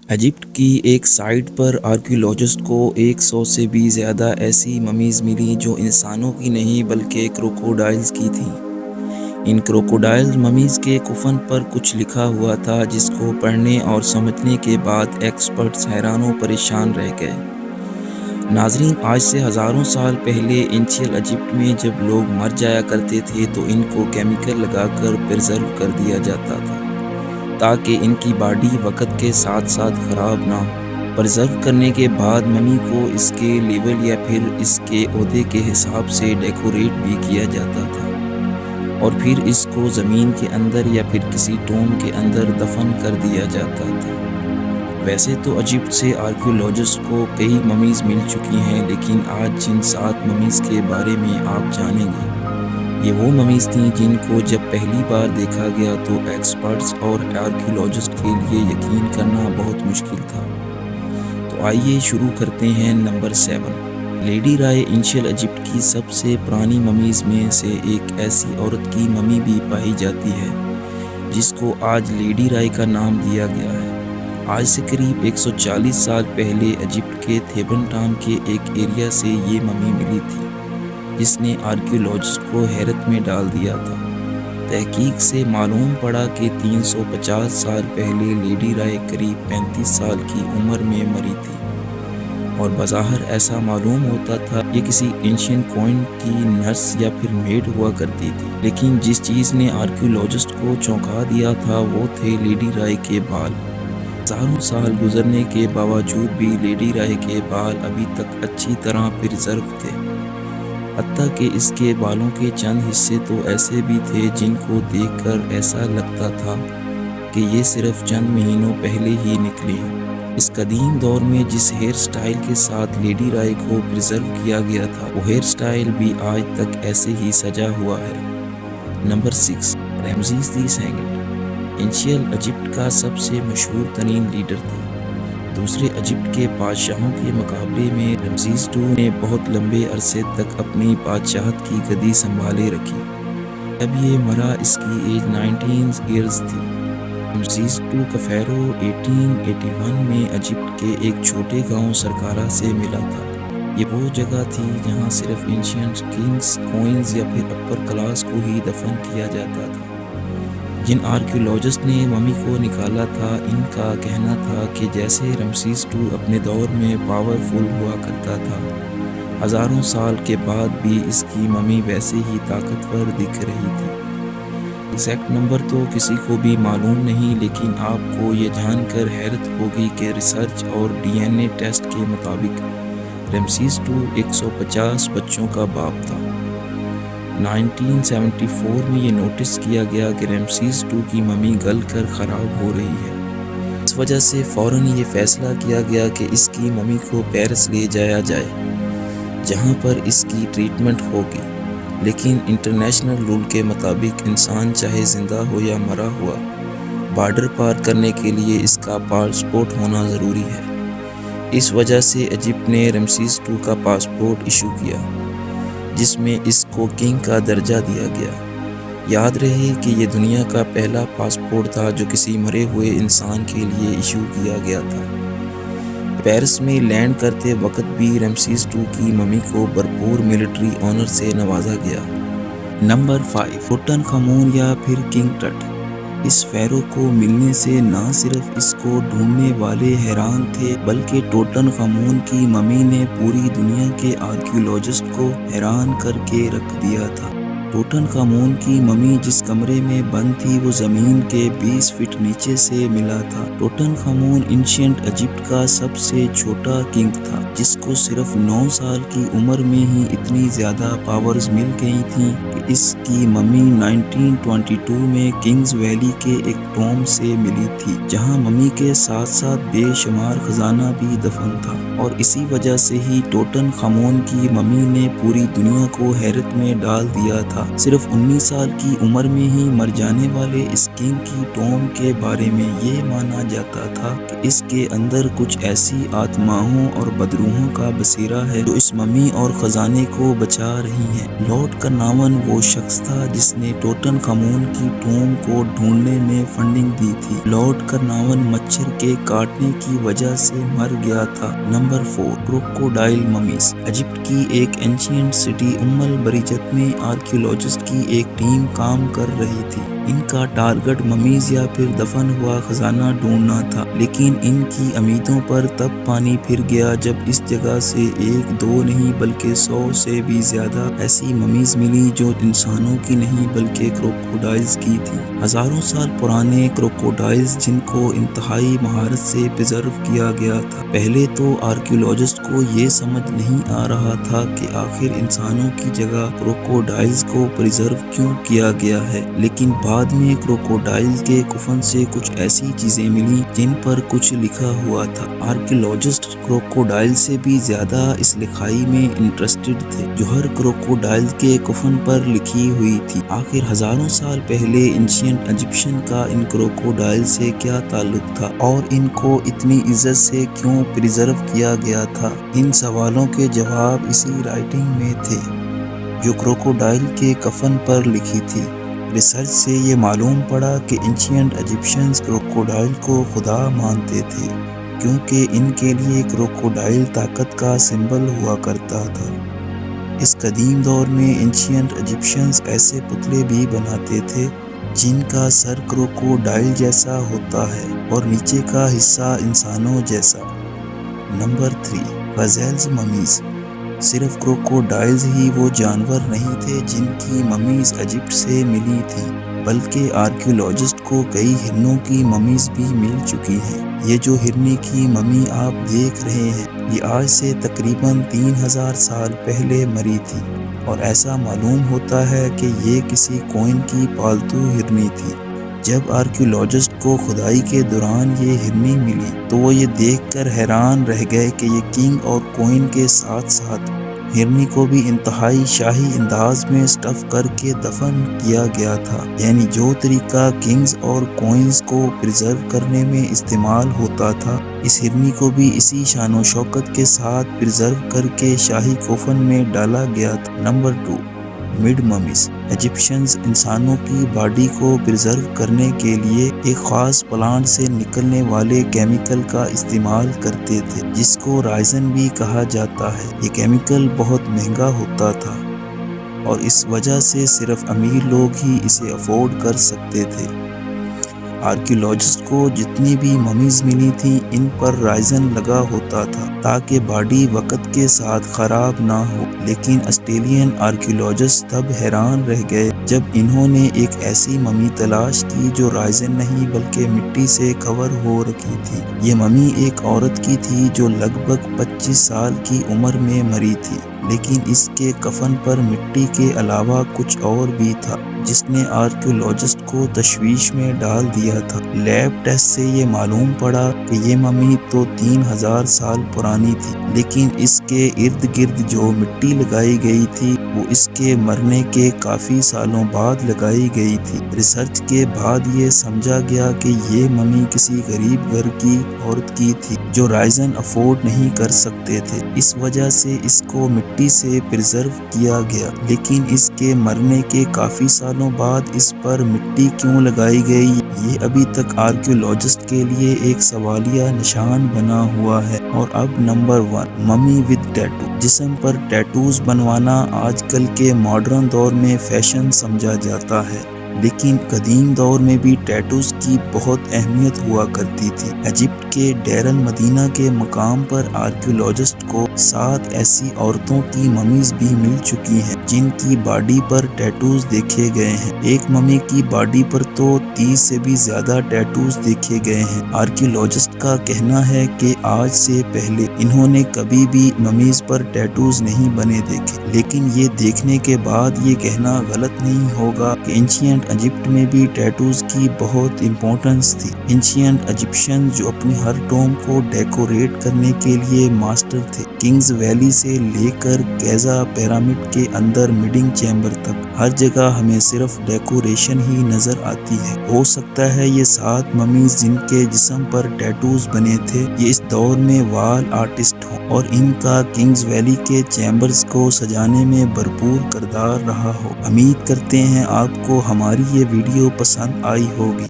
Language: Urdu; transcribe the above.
ایجپٹ کی ایک سائٹ پر آرکیولوجسٹ کو 100 سے بھی زیادہ ایسی ممیز ملی جو انسانوں کی نہیں بلکہ کروکوڈائلز کی تھیں۔ ان کروکوڈائل ممیز کے کفن پر کچھ لکھا ہوا تھا جس کو پڑھنے اور سمجھنے کے بعد ایکسپرٹس حیران و پریشان رہ گئے۔ ناظرین، آج سے ہزاروں سال پہلے انشیل ایجپٹ میں جب لوگ مر جایا کرتے تھے تو ان کو کیمیکل لگا کر پرزرو کر دیا جاتا تھا تاکہ ان کی باڈی وقت کے ساتھ ساتھ خراب نہ ہو۔ پرزرو کرنے کے بعد ممی کو اس کے لیول یا پھر اس کے عہدے کے حساب سے ڈیکوریٹ بھی کیا جاتا تھا اور پھر اس کو زمین کے اندر یا پھر کسی ٹوم کے اندر دفن کر دیا جاتا تھا۔ ویسے تو ایجپٹ سے آرکیولوجسٹ کو کئی ممیز مل چکی ہیں، لیکن آج جن 7 ممیز کے بارے میں آپ جانیں گے یہ وہ ممیز تھیں جن کو جب پہلی بار دیکھا گیا تو ایکسپرٹس اور آرکیولوجسٹ کے لیے یقین کرنا بہت مشکل تھا۔ تو آئیے شروع کرتے ہیں۔ نمبر 7، لیڈی رائے انشیل ایجپٹ کی سب سے پرانی ممیز میں سے ایک ایسی عورت کی ممی بھی پائی جاتی ہے جس کو آج لیڈی رائے کا نام دیا گیا ہے۔ آج سے قریب 140 سال پہلے ایجپٹ کے تھیبن ٹاؤن کے ایک ایریا سے یہ ممی ملی تھی جس نے آرکیولوجسٹ کو حیرت میں ڈال دیا تھا۔ تحقیق سے معلوم پڑا کہ 350 سال پہلے لیڈی رائے قریب 35 سال کی عمر میں مری تھی اور بظاہر ایسا معلوم ہوتا تھا یہ کسی اینشینٹ کوئن کی نرس یا پھر میڈ ہوا کرتی تھی، لیکن جس چیز نے آرکیولوجسٹ کو چونکا دیا تھا وہ تھے لیڈی رائے کے بال۔ ہزاروں سال گزرنے کے باوجود بھی لیڈی رائے کے بال ابھی تک اچھی طرح پرزرو تھے، حتیٰ کہ اس کے بالوں کے چند حصے تو ایسے بھی تھے جن کو دیکھ کر ایسا لگتا تھا کہ یہ صرف چند مہینوں پہلے ہی نکلے ہیں۔ اس قدیم دور میں جس ہیئر سٹائل کے ساتھ لیڈی رائے کو پرزرو کیا گیا تھا وہ ہیئر سٹائل بھی آج تک ایسے ہی سجا ہوا ہے۔ Number 6، Ramses the second ancient Egypt کا سب سے مشہور ترین لیڈر تھا۔ دوسرے ایجپٹ کے بادشاہوں کے مقابلے میں رمسیس II نے بہت لمبے عرصے تک اپنی بادشاہت کی گدی سنبھالے رکھی۔ جب یہ مرا اس کی ایج 19 ایئرز تھی۔ رمسیس II کا فیرو 1881 میں ایجپٹ کے ایک چھوٹے گاؤں سرکارا سے ملا تھا۔ یہ وہ جگہ تھی جہاں صرف اینشینٹ کنگز، کوئنز یا پھر اپر کلاس کو ہی دفن کیا جاتا تھا۔ جن آرکیولوجسٹ نے ممی کو نکالا تھا ان کا کہنا تھا کہ جیسے رمسیس II اپنے دور میں پاورفل ہوا کرتا تھا، ہزاروں سال کے بعد بھی اس کی ممی ویسے ہی طاقتور دکھ رہی تھی۔ ایگزیکٹ نمبر تو کسی کو بھی معلوم نہیں، لیکن آپ کو یہ جان کر حیرت ہوگی کہ ریسرچ اور DNA ٹیسٹ کے مطابق رمسیس II 150 بچوں کا باپ تھا۔ 1974 میں یہ نوٹس کیا گیا کہ رمسیس II کی ممی گل کر خراب ہو رہی ہے۔ اس وجہ سے فوراً یہ فیصلہ کیا گیا کہ اس کی ممی کو پیرس لے جایا جائے جہاں پر اس کی ٹریٹمنٹ ہوگی، لیکن انٹرنیشنل رول کے مطابق انسان چاہے زندہ ہو یا مرا ہوا بارڈر پار کرنے کے لیے اس کا پاسپورٹ ہونا ضروری ہے۔ اس وجہ سے ایجپٹ نے رمسیس II کا پاسپورٹ ایشو کیا جس میں اس کو کنگ کا درجہ دیا گیا۔ یاد رہے کہ یہ دنیا کا پہلا پاسپورٹ تھا جو کسی مرے ہوئے انسان کے لیے ایشو کیا گیا تھا۔ پیرس میں لینڈ کرتے وقت بھی رمسیس II کی ممی کو بھرپور ملٹری آنر سے نوازا گیا۔ نمبر 5، ٹوٹن خامون یا پھر کنگ ٹٹ۔ اس فیرو کو ملنے سے نہ صرف اس کو ڈھونڈنے والے حیران تھے بلکہ ٹوٹن خامون کی ممی نے پوری دنیا کے آرکیولوجسٹ کو حیران کر کے رکھ دیا تھا۔ ٹوٹن خامون کی ممی جس کمرے میں بند تھی وہ زمین کے 20 فٹ نیچے سے ملا تھا۔ ٹوٹن خامون اینشینٹ ایجپٹ کا سب سے چھوٹا کنگ تھا جس کو صرف 9 سال کی عمر میں ہی اتنی زیادہ پاورز مل گئی تھیں کہ اس کی ممی 1922 میں کنگز ویلی کے ایک ٹوم سے ملی تھی جہاں ممی کے ساتھ ساتھ بے شمار خزانہ بھی دفن تھا۔ اور اسی وجہ سے ہی ٹوٹن خامون کی ممی نے پوری دنیا کو حیرت میں ڈال دیا تھا۔ صرف 19 سال کی عمر میں ہی مر جانے والے اس کنگ کی ٹوم کے بارے میں یہ مانا جاتا تھا کہ اس کے اندر کچھ ایسی آتماؤں اور بدروحوں کا بسیرا ہے جو اس ممی اور خزانے کو بچا رہی ہیں۔ لارڈ کارناون وہ شخص تھا جس نے ٹوٹن خامون کی ٹوم کو ڈھونڈنے میں فنڈنگ دی تھی۔ لارڈ کارناون مچھر کے کاٹنے کی وجہ سے مر گیا تھا۔ نمبر 4، کروکوڈائل ممیز۔ ایجپٹ کی ایک اینشینٹ سٹی البریجت میں آرکیولوجسٹ کی ایک ٹیم کام کر رہی تھی۔ ان کا ٹارگٹ ممیز یا پھر دفن ہوا خزانہ ڈھونڈنا تھا، لیکن ان کی امیدوں پر تب پانی پھر گیا جب اس جگہ سے ایک دو نہیں بلکہ 100 سے بھی زیادہ ایسی ممیز ملی جو انسانوں کی نہیں بلکہ کروکوڈائلز کی تھیں۔ ہزاروں سال پرانے کروکوڈائلز جن کو انتہائی مہارت سے پرزرو کیا گیا تھا۔ پہلے تو آرکیولوجسٹ کو یہ سمجھ نہیں آ رہا تھا کہ آخر انسانوں کی جگہ کروکوڈائلز کو پرزرو کیوں کیا گیا ہے، لیکن بعد میں کروکوڈائل کے کفن سے کچھ ایسی چیزیں ملیں جن پر کچھ لکھا ہوا تھا۔ آرکیولوجسٹ کروکوڈائل سے بھی زیادہ اس لکھائی میں انٹرسٹڈ تھے جو ہر کروکوڈائل کے کفن پر لکھی ہوئی تھی۔ آخر ہزاروں سال پہلے اینشینٹ ایجپشن کا ان کروکوڈائل سے کیا تعلق تھا اور ان کو اتنی عزت سے کیوں پرزرو کیا گیا تھا؟ ان سوالوں کے جواب اسی رائٹنگ میں تھے جو کروکوڈائل کے کفن پر لکھی تھی۔ ریسرچ سے یہ معلوم پڑا کہ اینشینٹ ایجپشنز کروکوڈائل کو خدا مانتے تھے کیونکہ ان کے لیے کروکوڈائل طاقت کا سمبل ہوا کرتا تھا۔ اس قدیم دور میں اینشینٹ ایجپشنز ایسے پتلے بھی بناتے تھے جن کا سر کروکوڈائل جیسا ہوتا ہے اور نیچے کا حصہ انسانوں جیسا۔ نمبر 3، غزیلز ممیز۔ صرف کروکوڈائلز ہی وہ جانور نہیں تھے جن کی ممیز ایجپٹ سے ملی تھیں، بلکہ آرکیولوجسٹ کو کئی ہرنوں کی ممیز بھی مل چکی ہیں۔ یہ جو ہرنی کی ممی آپ دیکھ رہے ہیں یہ آج سے تقریباً 3000 سال پہلے مری تھی، اور ایسا معلوم ہوتا ہے کہ یہ کسی کوئن کی پالتو ہرنی تھی۔ جب آرکیولوجسٹ کو کھدائی کے دوران یہ ہرنی ملی تو وہ یہ دیکھ کر حیران رہ گئے کہ یہ کنگ اور کوئن کے ساتھ ساتھ ہرنی کو بھی انتہائی شاہی انداز میں سٹف کر کے دفن کیا گیا تھا، یعنی جو طریقہ کنگز اور کوئنز کو پرزرو کرنے میں استعمال ہوتا تھا اس ہرنی کو بھی اسی شان و شوکت کے ساتھ پرزرو کر کے شاہی کوفن میں ڈالا گیا تھا۔ نمبر 2، مڈ ممیز۔ ایجپشنز انسانوں کی باڈی کو پرزرو کرنے کے لیے ایک خاص پلانٹ سے نکلنے والے کیمیکل کا استعمال کرتے تھے جس کو رائزن بھی کہا جاتا ہے۔ یہ کیمیکل بہت مہنگا ہوتا تھا اور اس وجہ سے صرف امیر لوگ ہی اسے افورڈ کر سکتے تھے۔ آرکیولوجسٹ کو جتنی بھی ممیز ملی تھیں ان پر رائزن لگا ہوتا تھا تاکہ باڈی وقت کے ساتھ خراب نہ ہو، لیکن آسٹریلین آرکیولوجسٹ تب حیران رہ گئے جب انہوں نے ایک ایسی ممی تلاش کی جو رائزن نہیں بلکہ مٹی سے کور ہو رکھی تھی۔ یہ ممی ایک عورت کی تھی جو لگ بھگ 25 سال کی عمر میں مری تھی، لیکن اس کے کفن پر مٹی کے علاوہ کچھ اور بھی تھا جس نے آرکیولوجسٹ کو تشویش میں ڈال دیا تھا۔ لیب ٹیسٹ سے یہ معلوم پڑا کہ یہ ممی تو 3000 سال پرانی تھی، لیکن اس کے ارد گرد جو مٹی لگائی گئی تھی وہ اس کے مرنے کے کافی سالوں بعد لگائی گئی تھی۔ ریسرچ کے بعد یہ سمجھا گیا کہ یہ ممی کسی غریب گھر کی عورت کی تھی جو رائزن افورڈ نہیں کر سکتے تھے، اس وجہ سے اس کو مٹی سے پرزرو کیا گیا، لیکن اس کے مرنے کے کافی سالوں بعد اس پر مٹی کیوں لگائی گئی یہ ابھی تک آرکیولوجسٹ کے لیے ایک سوالیہ نشان بنا ہوا ہے۔ اور اب نمبر 1، ممی ود ٹیٹو۔ جسم پر ٹیٹوز بنوانا آج کل کے ماڈرن دور میں فیشن سمجھا جاتا ہے، لیکن قدیم دور میں بھی ٹیٹوز کی بہت اہمیت ہوا کرتی تھی۔ ایجپٹ کے ڈیر المدینہ کے مقام پر آرکیولوجسٹ کو 7 ایسی عورتوں کی ممیز بھی مل چکی ہیں جن کی باڈی پر ٹیٹوز دیکھے گئے ہیں۔ ایک ممی کی باڈی پر تو 30 سے بھی زیادہ ٹیٹوز دیکھے گئے ہیں۔ آرکیولوجسٹ کا کہنا ہے کہ آج سے پہلے انہوں نے کبھی بھی ممیز پر ٹیٹوز نہیں بنے دیکھے، لیکن یہ دیکھنے کے بعد یہ کہنا غلط نہیں ہوگا کہ اینشینٹ اینشینٹ ایجپٹ میں بھی ٹیٹوز کی بہت امپورٹنس تھی۔ اینشینٹ ایجپشین جو اپنی ہر ٹوم کو ڈیکوریٹ کرنے کے لیے ماسٹر تھے۔ کنگز ویلی سے لے کر گیزا پیرامڈ کے اندر میڈنگ چیمبر تک ہر جگہ ہمیں صرف ڈیکوریشن ہی نظر آتی ہے۔ ہو سکتا ہے یہ 7 ممیز جن کے جسم پر ٹیٹوز بنے تھے یہ اس دور میں وال آرٹسٹ ہوں اور ان کا کنگز ویلی کے چیمبرز کو سجانے میں بھرپور کردار رہا ہو۔ امید کرتے ہیں آپ کو ہماری یہ ویڈیو پسند آئی ہوگی۔